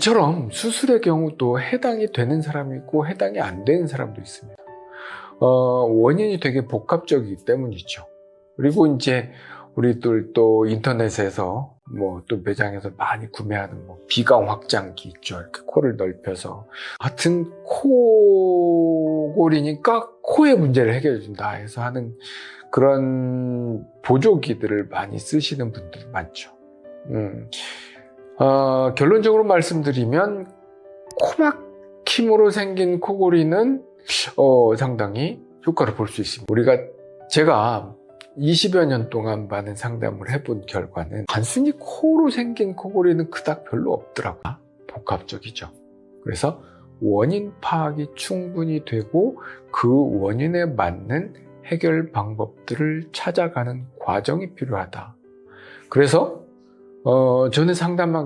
이처럼 수술의 경우도 해당이 되는 사람이 있고 해당이 안 되는 사람도 있습니다. 원인이 되게 복합적이기 때문이죠. 그리고 이제 우리들 또 인터넷에서 또 매장에서 많이 구매하는 비강 확장기 있죠. 이렇게 코를 넓혀서. 하여튼 코골이니까 코의 문제를 해결해 준다 해서 하는 그런 보조기들을 많이 쓰시는 분들이 많죠. 결론적으로 말씀드리면 코막힘으로 생긴 코골이는 상당히 효과를 볼 수 있습니다. 제가 20여 년 동안 많은 상담을 해본 결과는 단순히 코로 생긴 코골이는 그닥 별로 없더라고요. 복합적이죠. 그래서 원인 파악이 충분히 되고 그 원인에 맞는 해결 방법들을 찾아가는 과정이 필요하다. 그래서 저는 상담하기